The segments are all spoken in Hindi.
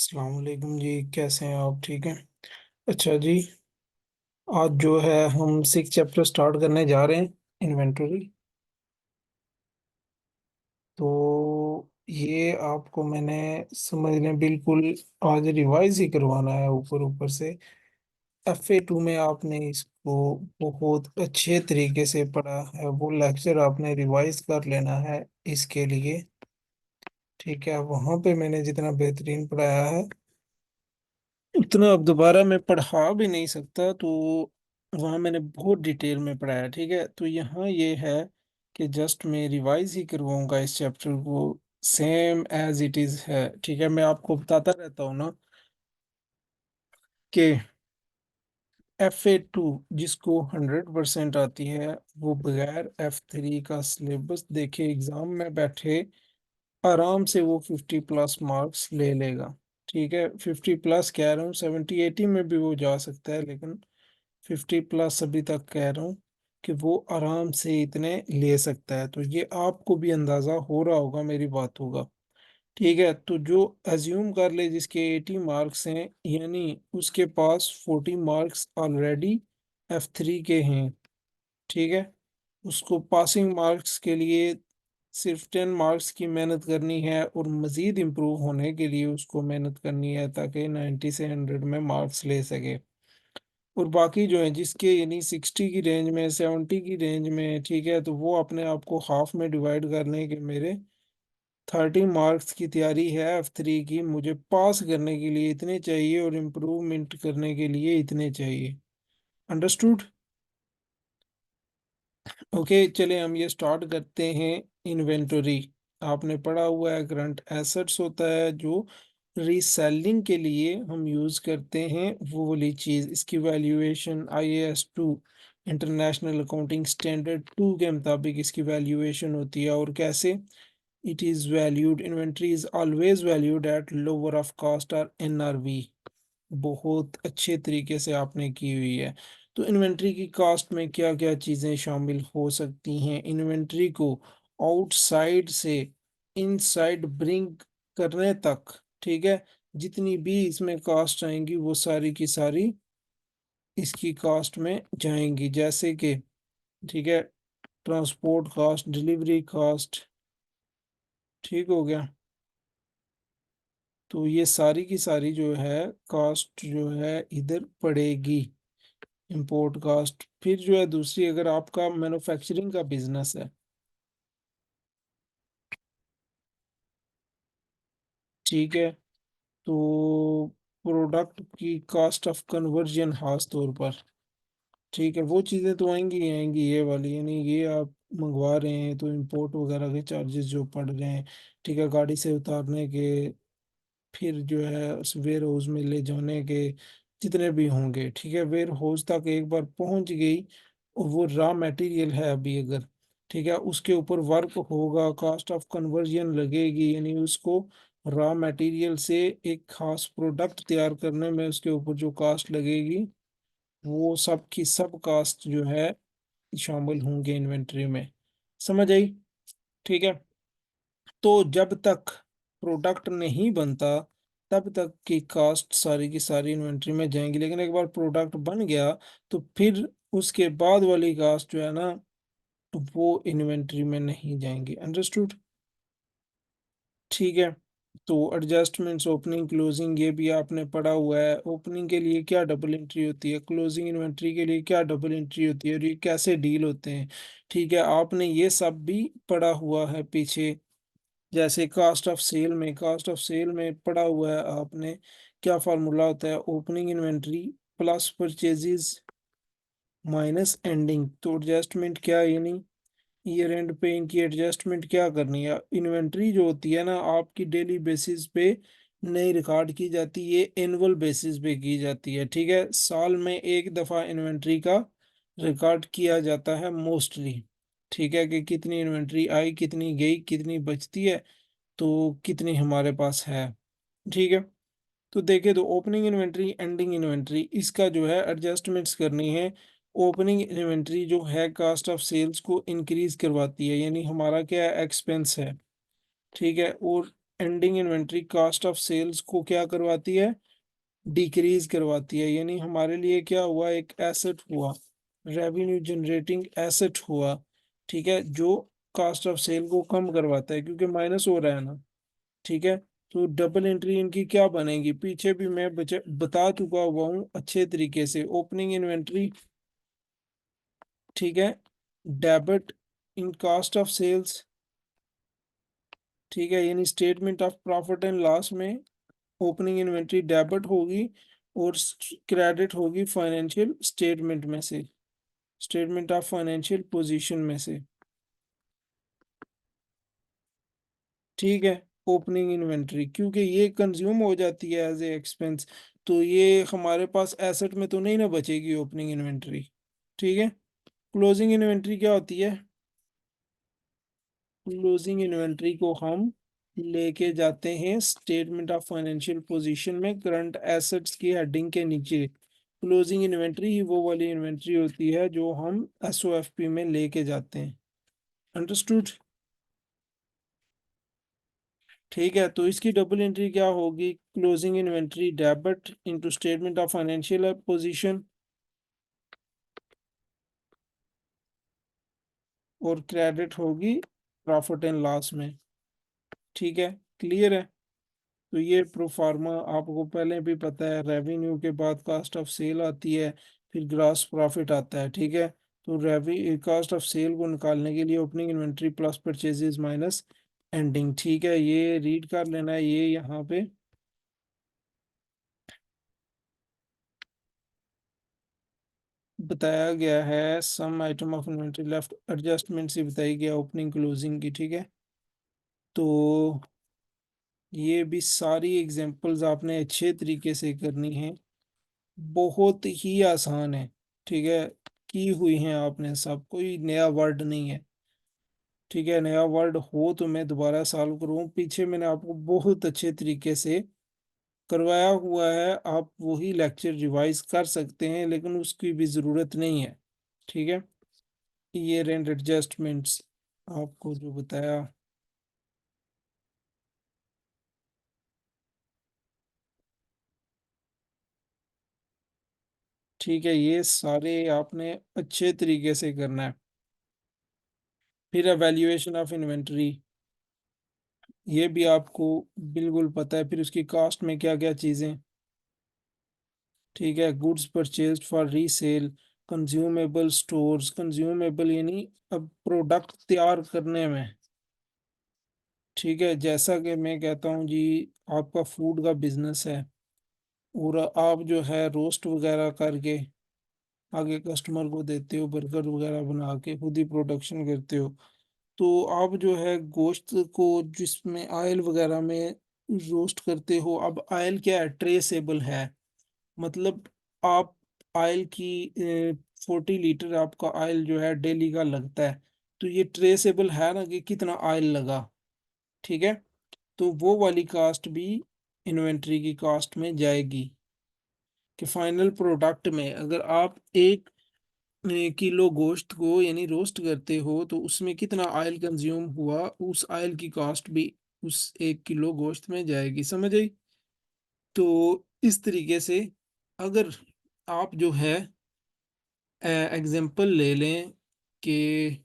अस्सलाम वालेकुम जी। कैसे हैं आप? ठीक हैं? अच्छा जी। आज जो है हम 6 चैप्टर स्टार्ट करने जा रहे हैं, इन्वेंटरी। तो ये आपको मैंने समझ लें बिल्कुल आज रिवाइज ही करवाना है ऊपर ऊपर से। FA2 में आपने इसको बहुत अच्छे तरीके से पढ़ा है, वो लेक्चर आपने रिवाइज कर लेना है इसके लिए। ठीक है, वहाँ पे मैंने जितना बेहतरीन पढ़ाया है उतना अब दोबारा मैं पढ़ा भी नहीं सकता, तो वहाँ मैंने बहुत डिटेल में पढ़ाया। ठीक है, तो यहाँ ये है कि जस्ट मैं रिवाइज ही करवाऊंगा इस चैप्टर को, सेम एज इट इज है। ठीक है, मैं आपको बताता रहता हूँ ना कि FA2 जिसको 100% आती है वो बगैर F3 का सिलेबस देखे एग्जाम में बैठे आराम से वो 50+ मार्क्स ले लेगा। ठीक है, 50+ कह रहा हूँ, 70-80 में भी वो जा सकता है, लेकिन 50+ अभी तक कह रहा हूँ कि वो आराम से इतने ले सकता है। तो ये आपको भी अंदाजा हो रहा होगा मेरी बात होगा। ठीक है, तो जो एज्यूम कर ले जिसके 80 मार्क्स हैं, यानी उसके पास 40 मार्क्स ऑलरेडी F3 के हैं। ठीक है, उसको पासिंग मार्क्स के लिए सिर्फ 10 मार्क्स की मेहनत करनी है, और मज़ीद इम्प्रूव होने के लिए उसको मेहनत करनी है ताकि 90 से 100 में मार्क्स ले सके। और बाकी जो है जिसके यानी 60 की रेंज में, 70 की रेंज में, ठीक है, तो वो अपने आप को हाफ में डिवाइड कर लें कि मेरे 30 मार्क्स की तैयारी है F3 की, मुझे पास करने के लिए इतने चाहिए और इम्प्रूवमेंट करने के लिए इतने चाहिए। अंडरस्टूड? ओके, चले हम ये स्टार्ट करते हैं। इन्वेंटरी आपने पढ़ा हुआ है, करंट एसेट्स होता है जो रीसेलिंग के लिए हम यूज करते हैं, वो वाली चीज। इसकी valuation IAS 2 international accounting standard 2 के मुताबिक इसकी वैल्यूएशन होती है। और कैसे? It is valued, inventory is always valued at lower of cost और NRV। बहुत अच्छे तरीके से आपने की हुई है। तो इन्वेंट्री की कॉस्ट में क्या क्या चीज़ें शामिल हो सकती हैं? इन्वेंट्री को आउटसाइड से इनसाइड ब्रिंग करने तक, ठीक है, जितनी भी इसमें कॉस्ट आएंगी वो सारी की सारी इसकी कॉस्ट में जाएंगी। जैसे कि, ठीक है, ट्रांसपोर्ट कॉस्ट, डिलीवरी कॉस्ट, ठीक हो गया। तो ये सारी की सारी जो है कॉस्ट जो है इधर पड़ेगी, इंपोर्ट कास्ट। फिर जो है दूसरी, अगर आपका मैन्युफैक्चरिंग का बिजनेस है, ठीक है, तो प्रोडक्ट की कॉस्ट ऑफ कन्वर्जन खास तौर पर, ठीक है, वो चीज़ें तो आएंगी ही आएंगी, ये वाली, यानी ये आप मंगवा रहे हैं तो इंपोर्ट वगैरह के चार्जेस जो पड़ रहे हैं, ठीक है, गाड़ी से उतारने के, फिर जो है उस वेयर हाउस में ले जाने के, जितने भी होंगे, ठीक है, वेयर हाउस तक एक बार पहुंच गई और वो रॉ मटेरियल है अभी, अगर, ठीक है, उसके ऊपर वर्क होगा, कॉस्ट ऑफ कन्वर्जन लगेगी, यानी उसको रॉ मटेरियल से एक खास प्रोडक्ट तैयार करने में उसके ऊपर जो कास्ट लगेगी, वो सब की सब कास्ट जो है शामिल होंगे इन्वेंट्री में। समझ आई? ठीक है, तो जब तक प्रोडक्ट नहीं बनता तब तक की कास्ट सारी की सारी इन्वेंट्री में जाएंगी, लेकिन एक बार प्रोडक्ट बन गया तो फिर उसके बाद वाली कास्ट जो है ना, वो इन्वेंट्री में नहीं जाएंगी। अंडरस्टूड? ठीक है, तो एडजस्टमेंट्स, ओपनिंग क्लोजिंग, ये भी आपने पढ़ा हुआ है। ओपनिंग के लिए क्या डबल एंट्री होती है, क्लोजिंग इन्वेंट्री के लिए क्या डबल एंट्री होती है, और ये कैसे डील होते हैं, ठीक है, आपने ये सब भी पढ़ा हुआ है पीछे। जैसे कास्ट ऑफ सेल में पढ़ा हुआ है आपने, क्या फार्मूला होता है, opening inventory plus purchases minus ending. तो एडजस्टमेंट क्या है, यानी ईयर एंड पे इनकी एडजस्टमेंट क्या करनी है। इन्वेंट्री जो होती है ना, आपकी डेली बेसिस पे नहीं रिकॉर्ड की जाती, ये एनुअल बेसिस पे की जाती है। ठीक है, साल में एक दफ़ा इन्वेंट्री का रिकॉर्ड किया जाता है मोस्टली। ठीक है, कि कितनी इन्वेंट्री आई, कितनी गई, कितनी बचती है, तो कितनी हमारे पास है। ठीक है, तो देखें तो ओपनिंग इन्वेंट्री, एंडिंग इन्वेंट्री, इसका जो है एडजस्टमेंट्स करनी है। ओपनिंग इन्वेंट्री जो है कास्ट ऑफ सेल्स को इंक्रीज करवाती है, यानी हमारा क्या है, एक्सपेंस है। ठीक है, और ending inventory cost of sales को क्या करवाती है, डिक्रीज करवाती है। यानी हमारे लिए क्या हुआ, एक एसेट हुआ, रेवेन्यू जनरेटिंग एसेट हुआ, ठीक है, जो कॉस्ट ऑफ सेल को कम करवाता है क्योंकि माइनस हो रहा है ना। ठीक है, तो डबल एंट्री इनकी क्या बनेगी, पीछे भी मैं बता चुका हुआ हूँ अच्छे तरीके से। ओपनिंग इन्वेंट्री, ठीक है, debit in cost of sales, ठीक है, यानी statement of profit and loss में ओपनिंग इन्वेंट्री डेबिट होगी और क्रेडिट होगी फाइनेंशियल स्टेटमेंट में से, स्टेटमेंट ऑफ फाइनेंशियल पोजीशन में से। ठीक है, ओपनिंग इन्वेंट्री क्योंकि ये कंज्यूम हो जाती है एज ए एक्सपेंस, तो ये हमारे पास एसेट में तो नहीं ना बचेगी ओपनिंग इन्वेंट्री। ठीक है, क्लोजिंग इन्वेंट्री क्या होती है, क्लोजिंग इन्वेंट्री को हम लेके जाते हैं स्टेटमेंट ऑफ फाइनेंशियल पोजीशन में करंट एसेट्स की हेडिंग के नीचे। क्लोजिंग इन्वेंट्री ही वो वाली इन्वेंट्री होती है जो हम एसओएफपी में लेके जाते हैं। अंडरस्टूड। ठीक है, तो इसकी डबल एंट्री क्या होगी, closing inventory debit into statement of financial position और क्रेडिट होगी प्रॉफिट एंड लॉस में। ठीक है, क्लियर है। तो ये प्रोफार्मा आपको पहले भी पता है, रेवेन्यू के बाद कॉस्ट ऑफ सेल आती है, फिर ग्रॉस प्रॉफिट आता है। ठीक है, तो रेवी कॉस्ट ऑफ सेल को निकालने के लिए opening inventory plus purchases minus ending. ठीक है, ये रीड कर लेना है, ये यहाँ पे बताया गया है। Some item of inventory left adjustment से बताई गया ओपनिंग क्लोजिंग की। ठीक है, तो ये भी सारी एग्जांपल्स आपने अच्छे तरीके से करनी है, बहुत ही आसान है। ठीक है, की हुई हैं आपने सब, कोई नया वर्ड नहीं है। ठीक है, नया वर्ड हो तो मैं दोबारा सॉल्व करूँ, पीछे मैंने आपको बहुत अच्छे तरीके से करवाया हुआ है, आप वही लेक्चर रिवाइज कर सकते हैं, लेकिन उसकी भी ज़रूरत नहीं है। ठीक है, ये रेंट एडजस्टमेंट्स आपको जो बताया। ठीक है, ये सारे आपने अच्छे तरीके से करना है। फिर एवेल्यूएशन ऑफ इन्वेंटरी, ये भी आपको बिल्कुल पता है। फिर उसकी कास्ट में क्या क्या चीज़ें, ठीक है, goods purchased for resale, consumable stores, consumable यानी अब प्रोडक्ट तैयार करने में। ठीक है, जैसा कि मैं कहता हूँ जी, आपका फूड का बिजनेस है और आप जो है रोस्ट वगैरह करके आगे कस्टमर को देते हो, बर्गर वगैरह बना के खुद ही प्रोडक्शन करते हो, तो आप जो है गोश्त को जिसमें ऑयल वगैरह में रोस्ट करते हो, अब ऑयल क्या है, ट्रेसेबल है। मतलब आप ऑयल की 40 लीटर आपका ऑयल जो है डेली का लगता है, तो ये ट्रेसेबल है ना कि कितना ऑयल लगा। ठीक है, तो वो वाली कास्ट भी इन्वेंट्री की कास्ट में जाएगी कि फाइनल प्रोडक्ट में अगर आप 1 किलो गोश्त को यानी रोस्ट करते हो तो उसमें कितना ऑयल कंज्यूम हुआ, उस ऑयल की कॉस्ट भी उस 1 किलो गोश्त में जाएगी। समझ आई। तो इस तरीके से अगर आप जो है एग्जांपल ले लें कि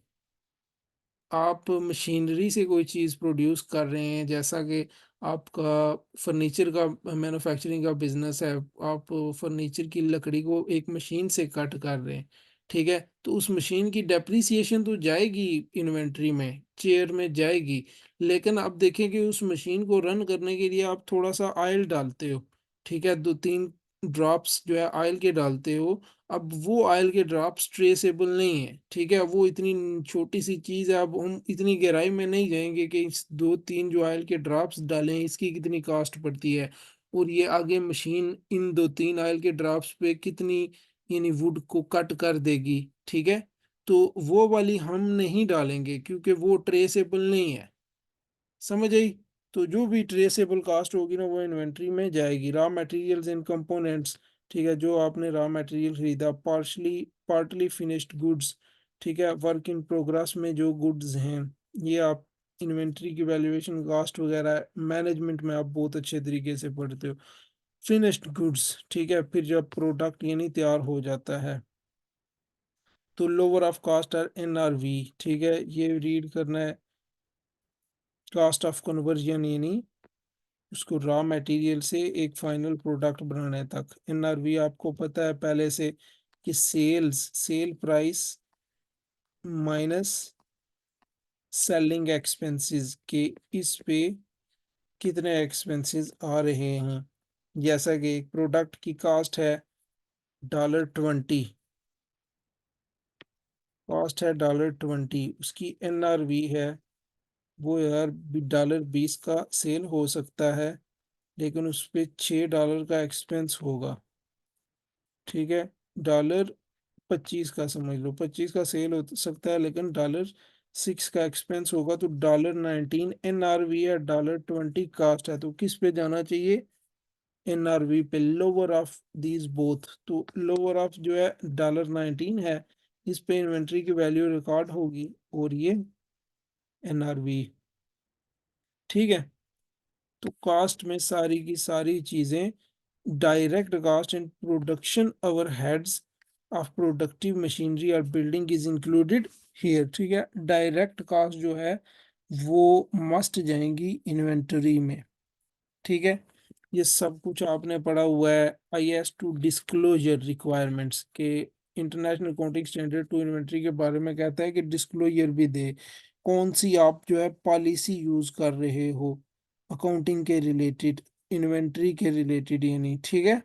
आप मशीनरी से कोई चीज़ प्रोड्यूस कर रहे हैं, जैसा कि आपका फर्नीचर का मैन्युफैक्चरिंग का बिजनेस है, आप फर्नीचर की लकड़ी को एक मशीन से कट कर रहे हैं। ठीक है, तो उस मशीन की डेप्रिसिएशन तो जाएगी इन्वेंट्री में, चेयर में जाएगी, लेकिन आप देखें कि उस मशीन को रन करने के लिए आप थोड़ा सा ऑयल डालते हो। ठीक है, 2-3 ड्रॉप्स जो है ऑयल के डालते हो। अब वो ऑयल के ड्रॉप्स ट्रेसेबल नहीं है। ठीक है, वो इतनी छोटी सी चीज़ है, अब हम इतनी गहराई में नहीं जाएंगे कि इस 2-3 जो ऑयल के ड्रॉप्स डालें इसकी कितनी कास्ट पड़ती है, और ये आगे मशीन इन 2-3 ऑयल के ड्रॉप्स पे कितनी यानी वुड को कट कर देगी। ठीक है, तो वो वाली हम नहीं डालेंगे क्योंकि वो ट्रेसेबल नहीं है। समझ आई। तो जो भी ट्रेसेबल कास्ट होगी ना वो इन्वेंट्री में जाएगी। रॉ मटेरियल्स एंड कंपोनेंट्स, ठीक है, जो आपने रॉ मटेरियल खरीदा, पार्टली फिनिश्ड गुड्स, ठीक है, वर्क इन प्रोग्रेस में जो गुड्स हैं, ये आप इन्वेंट्री की वैल्यूएशन, कास्ट वगैरह मैनेजमेंट में आप बहुत अच्छे तरीके से पढ़ते हो। फिनिश्ड गुड्स, ठीक है, फिर जब प्रोडक्ट यानी तैयार हो जाता है तो lower of cost or NRV, ठीक है, ये रीड करना है। कास्ट ऑफ कन्वर्जन यानी उसको रॉ मटेरियल से एक फाइनल प्रोडक्ट बनाने तक। NRV आपको पता है पहले से कि sale price minus selling expenses के, इस पे कितने एक्सपेंसेस आ रहे हैं। जैसा कि एक प्रोडक्ट की कास्ट है $20, कॉस्ट है $20, उसकी NRV है वो यार $20 का सेल हो सकता है, लेकिन उस पे $6 का एक्सपेंस होगा, ठीक है। डॉलर 25 का समझ लो, 25 का सेल हो सकता है लेकिन $6 का एक्सपेंस होगा, तो $19 NRV है, $20 कास्ट है, तो किस पे जाना चाहिए, NRV पे, लोअर ऑफ दीज बोथ। तो लोअर ऑफ जो है $19 है, इस पे इन्वेंट्री की वैल्यू रिकॉर्ड होगी और ये NRV, ठीक है। तो कास्ट में सारी की सारी चीजें, direct cost in production overheads of productive machinery और बिल्डिंग इज इंक्लूडेड हियर, ठीक है। डायरेक्ट कास्ट जो है वो मस्ट जाएंगी इन्वेंटरी में, ठीक है। ये सब कुछ आपने पढ़ा हुआ है IS2 डिस्क्लोजर रिक्वायरमेंट्स के। International accounting standard two inventory के बारे में कहता है कि डिस्क्लोजर भी दे, कौन सी आप जो है पॉलिसी यूज कर रहे हो अकाउंटिंग के रिलेटेड, इन्वेंट्री के रिलेटेड, यानी ठीक है,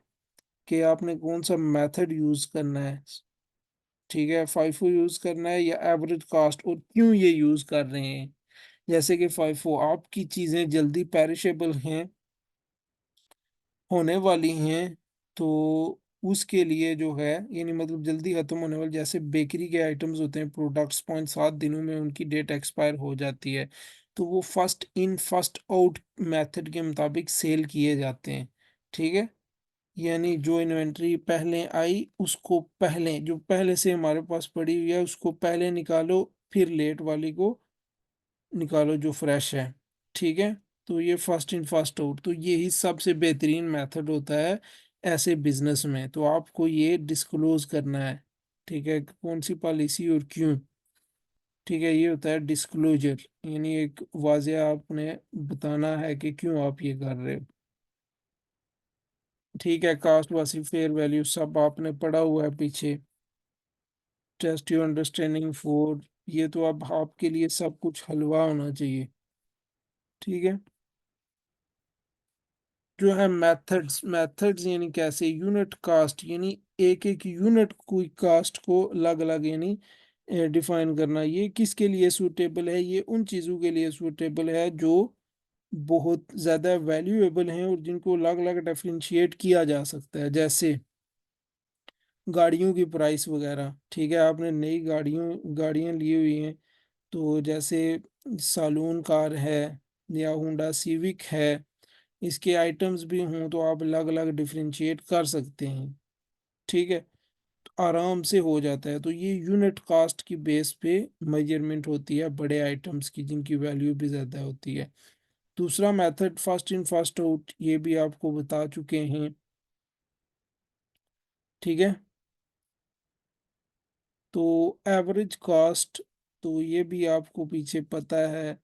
कि आपने कौन सा मेथड यूज करना है, ठीक है, फाइफो यूज करना है या एवरेज कास्ट, और क्यों ये यूज कर रहे हैं। जैसे कि फाइफो, आपकी चीजें जल्दी पेरिशेबल हैं, होने वाली हैं, तो उसके लिए जो है, यानी मतलब जल्दी खत्म होने वाले, जैसे बेकरी के आइटम्स होते हैं, प्रोडक्ट्स 0.7 दिनों में उनकी डेट एक्सपायर हो जाती है, तो वो first in first out method के मुताबिक सेल किए जाते हैं, ठीक है। यानी जो इन्वेंट्री पहले आई उसको पहले, जो पहले से हमारे पास पड़ी हुई है उसको पहले निकालो, फिर लेट वाली को निकालो जो फ्रेश है, ठीक है। तो ये फर्स्ट इन फर्स्ट आउट, तो यही सबसे बेहतरीन मेथड होता है ऐसे बिजनेस में, तो आपको ये डिस्क्लोज करना है, ठीक है, कौन सी पॉलिसी और क्यों, ठीक है। ये होता है डिस्क्लोजर, यानी एक वाजिया आपने बताना है कि क्यों आप ये कर रहे हो, ठीक है। कास्ट वासी फेयर वैल्यू सब आपने पढ़ा हुआ है पीछे। टेस्ट योर अंडरस्टैंडिंग फॉर, ये तो अब आपके लिए सब कुछ हलवा होना चाहिए, ठीक है। जो है मेथड्स यानी कैसे, यूनिट कास्ट यानी एक एक यूनिट कोई कास्ट को अलग अलग यानी डिफाइन करना, ये किसके लिए सूटेबल है, ये उन चीज़ों के लिए सूटेबल है जो बहुत ज़्यादा वैल्यूएबल हैं और जिनको अलग अलग डिफरेंशिएट किया जा सकता है, जैसे गाड़ियों की प्राइस वगैरह, ठीक है। आपने नई गाड़ियाँ ली हुई हैं, तो जैसे सालून कार है या होंडा सिविक है, इसके आइटम्स भी हों तो आप अलग अलग डिफरेंशिएट कर सकते हैं, ठीक है, तो आराम से हो जाता है। तो ये यूनिट कास्ट की बेस पे मेजरमेंट होती है बड़े आइटम्स की जिनकी वैल्यू भी ज़्यादा होती है। दूसरा method first in first out, ये भी आपको बता चुके हैं, ठीक है। तो एवरेज कास्ट, तो ये भी आपको पीछे पता है,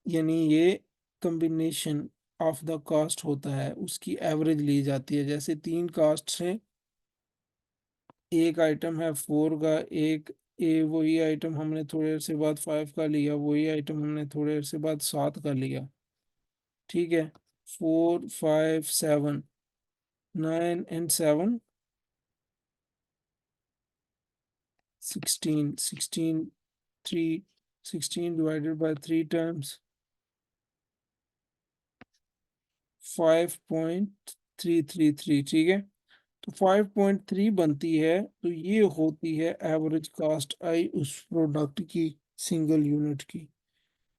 यानी ये कॉम्बिनेशन ऑफ द कास्ट होता है, उसकी एवरेज ली जाती है। जैसे तीन कास्ट हैं, एक आइटम है 4 का, एक वही आइटम हमने थोड़े देर से बाद 5 का लिया, वही आइटम हमने थोड़े देर से बाद 7 का लिया, ठीक है। 4 5 7, 9 and 7, 16, 3, 16 divided by 3 times 5.333, ठीक है। तो 5.3 बनती है, तो ये होती है एवरेज कास्ट आई उस प्रोडक्ट की, सिंगल यूनिट की,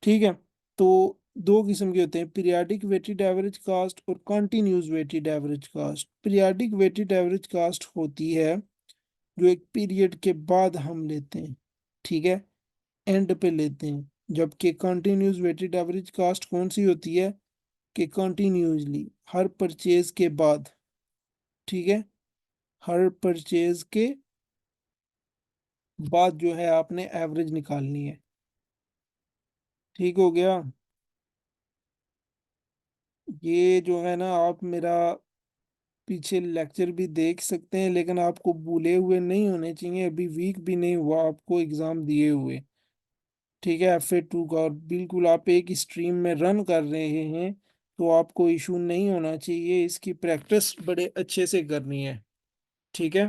ठीक है। तो दो किस्म के होते हैं, पीरियाडिक वेटेड एवरेज कास्ट और continuous weighted average cost. Periodic weighted average cost होती है जो एक पीरियड के बाद हम लेते हैं, ठीक है, एंड पे लेते हैं, जबकि कंटिन्यूस वेटेड एवरेज कास्ट कौन सी होती है कि कंटिन्यूसली हर परचेज के बाद, ठीक है, हर परचेज के बाद जो है आपने एवरेज निकालनी है। ठीक हो गया। ये जो है ना, आप मेरा पीछे लेक्चर भी देख सकते हैं, लेकिन आपको भूले हुए नहीं होने चाहिए, अभी वीक भी नहीं हुआ आपको एग्जाम दिए हुए। ठीक है, FA2 का, और बिल्कुल आप एक स्ट्रीम में रन कर रहे हैं, तो आपको इशू नहीं होना चाहिए, इसकी प्रैक्टिस बड़े अच्छे से करनी है। ठीक है,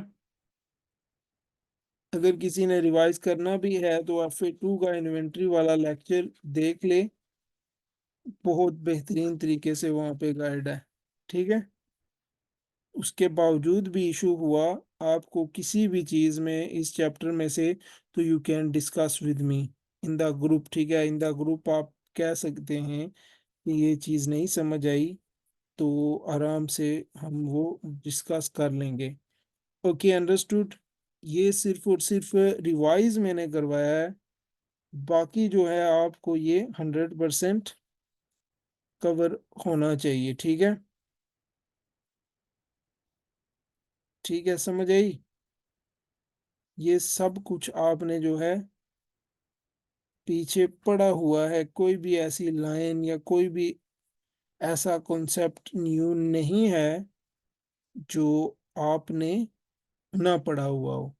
अगर किसी ने रिवाइज करना भी है तो FA2 का इन्वेंट्री वाला लेक्चर देख ले, बहुत बेहतरीन तरीके से वहाँ पे गाइड है। ठीक है, उसके बावजूद भी इशू हुआ आपको किसी भी चीज़ में इस चैप्टर में से, तो you can discuss with me in the group. ठीक है, इन द ग्रुप आप कह सकते हैं कि ये चीज़ नहीं समझ आई, तो आराम से हम वो डिस्कस कर लेंगे। Okay, understood. ये सिर्फ और सिर्फ रिवाइज मैंने करवाया है, बाकी जो है आपको ये 100% कवर होना चाहिए। ठीक है, ठीक है, समझ आई। ये सब कुछ आपने जो है पीछे पड़ा हुआ है, कोई भी ऐसी लाइन या कोई भी ऐसा कॉन्सेप्ट न्यू नहीं है जो आपने ना पढ़ा हुआ हो।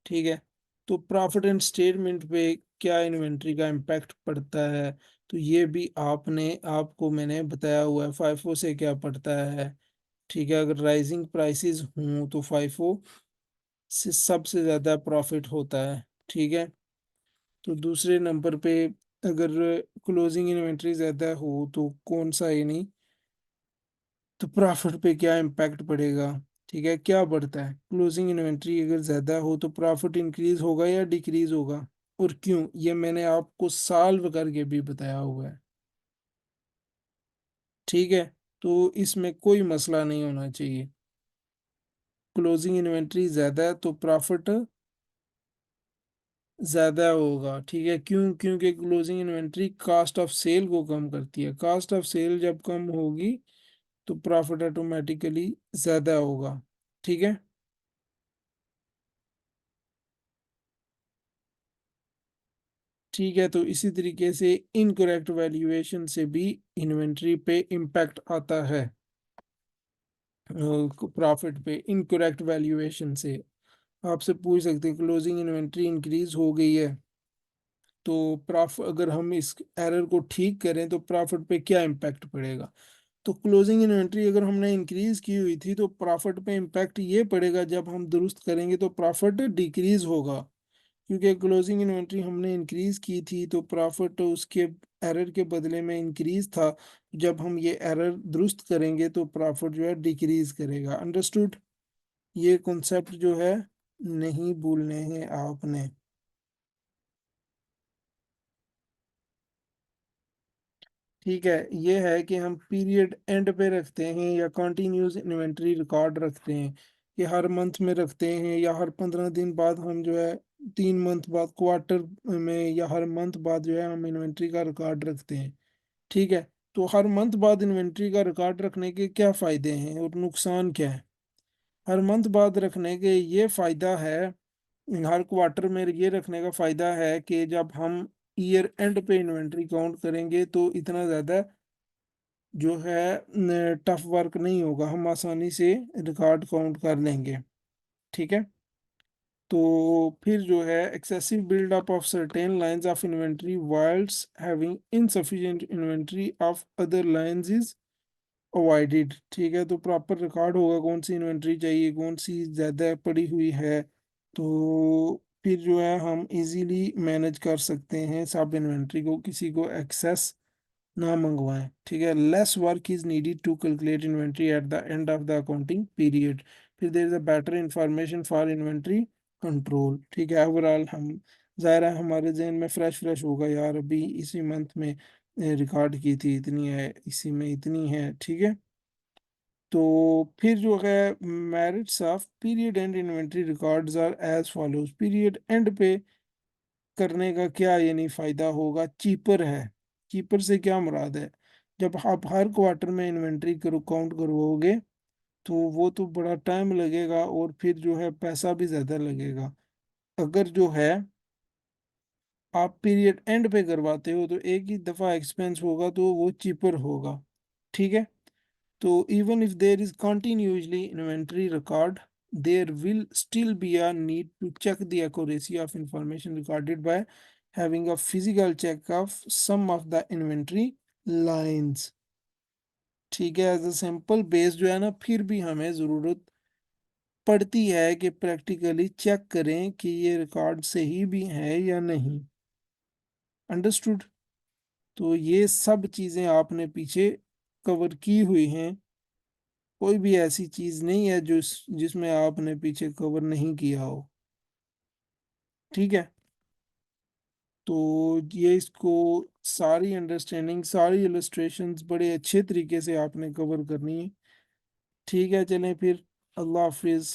ठीक है, तो प्रॉफिट एंड स्टेटमेंट पे क्या इन्वेंट्री का इम्पैक्ट पड़ता है, तो ये भी आपने, आपको मैंने बताया हुआ है। फाइफो से क्या पड़ता है। ठीक है, अगर राइजिंग प्राइसेस हों तो फाइफो से सबसे ज़्यादा प्रॉफिट होता है। ठीक है, तो दूसरे नंबर पे अगर क्लोजिंग इन्वेंट्री ज़्यादा हो तो कौन सा ही नहीं, तो प्रॉफिट पे क्या इम्पैक्ट पड़ेगा। ठीक है, क्या बढ़ता है, क्लोजिंग इन्वेंट्री अगर ज़्यादा हो तो प्रॉफिट इंक्रीज होगा या डिक्रीज होगा, और क्यों, ये मैंने आपको सॉल्व करके भी बताया हुआ है। ठीक है, तो इसमें कोई मसला नहीं होना चाहिए। क्लोजिंग इन्वेंट्री ज़्यादा है तो प्रॉफिट ज़्यादा होगा। ठीक है, क्यों, क्योंकि closing inventory cost of sale को कम करती है, कास्ट ऑफ सेल जब कम होगी तो प्रॉफिट ऑटोमेटिकली ज़्यादा होगा। ठीक है, ठीक है, तो इसी तरीके से इनकरेक्ट वैल्यूएशन से भी इन्वेंट्री पे इम्पैक्ट आता है, प्रॉफिट पे इनकरेक्ट वैल्यूएशन से। आपसे पूछ सकते हैं क्लोजिंग इन्वेंट्री इंक्रीज हो गई है, तो प्रॉफिट, अगर हम इस एरर को ठीक करें तो प्रॉफिट पे क्या इम्पैक्ट पड़ेगा। तो क्लोजिंग इन्वेंट्री अगर हमने इंक्रीज की हुई थी तो प्रॉफिट पे इम्पैक्ट ये पड़ेगा, जब हम दुरुस्त करेंगे तो प्रॉफिट डिक्रीज होगा, क्योंकि क्लोजिंग इन्वेंट्री हमने इंक्रीज की थी तो प्रॉफिट उसके एरर के बदले में इंक्रीज था। जब हम ये एरर दुरुस्त करेंगे तो प्रॉफिट जो है डिक्रीज करेगा। अंडरस्टूड, ये कॉन्सेप्ट जो है नहीं भूलने हैं आपने। ठीक है, ये है कि हम पीरियड एंड पे रखते हैं या कंटिन्यूस इन्वेंट्री रिकॉर्ड रखते हैं, कि हर मंथ में रखते हैं या हर 15 दिन बाद हम जो है, 3 मंथ बाद क्वार्टर में, या हर मंथ बाद जो है हम इन्वेंट्री का रिकॉर्ड रखते हैं। ठीक है, तो हर मंथ बाद इन्वेंट्री का रिकॉर्ड रखने के क्या फायदे हैं और नुकसान क्या है। हर मंथ बाद रखने के ये फायदा है, हर क्वार्टर में ये रखने का फायदा है कि जब हम ईयर एंड पे इन्वेंट्री काउंट करेंगे तो इतना ज़्यादा जो है टफ वर्क नहीं होगा, हम आसानी से रिकॉर्ड काउंट कर लेंगे। ठीक है, तो फिर जो है excessive buildup of certain lines of inventory whiles having insufficient inventory of other lines is avoided. ठीक है, तो प्रॉपर रिकॉर्ड होगा कौन सी इन्वेंट्री चाहिए, कौन सी ज़्यादा पड़ी हुई है, तो फिर जो है हम इजीली मैनेज कर सकते हैं सब इन्वेंट्री को, किसी को एक्सेस ना मंगवाएं। ठीक है, less work is needed to calculate inventory at the end of the accounting period. फिर there is a better information for inventory control. ठीक है, ओवरऑल हम, ज़ाहिर है हमारे जहन में फ्रेश फ्रेश होगा, यार अभी इसी मंथ में रिकॉर्ड की थी इतनी है, इसी में इतनी है। ठीक है, तो फिर जो है merits of period end inventory records are as follows. Period end पे करने का क्या यानी फ़ायदा होगा, चीपर है। चीपर से क्या मुराद है? जब आप हर क्वार्टर में इन्वेंटरी करो काउंट करवाओगे, तो वो तो बड़ा टाइम लगेगा और फिर जो है पैसा भी ज़्यादा लगेगा। अगर जो है आप पीरियड एंड पे करवाते हो तो एक ही दफ़ा एक्सपेंस होगा तो वो चीपर होगा, ठीक है? तो even if there is continuously inventory record, there will still be a need to check the accuracy of information recorded by having a physical check of some of the inventory lines। ठीक है, एज अ सिंपल बेस जो है ना, फिर भी हमें ज़रूरत पड़ती है कि प्रैक्टिकली चेक करें कि ये रिकॉर्ड सही भी है या नहीं। अंडरस्टूड? तो ये सब चीज़ें आपने पीछे कवर की हुई हैं। कोई भी ऐसी चीज़ नहीं है जिसमें आपने पीछे कवर नहीं किया हो, ठीक है? तो ये इसको सारी अंडरस्टैंडिंग, सारी इलस्ट्रेशंस बड़े अच्छे तरीके से आपने कवर करनी है। ठीक है, चलें फिर, अल्लाह हाफ़िज़।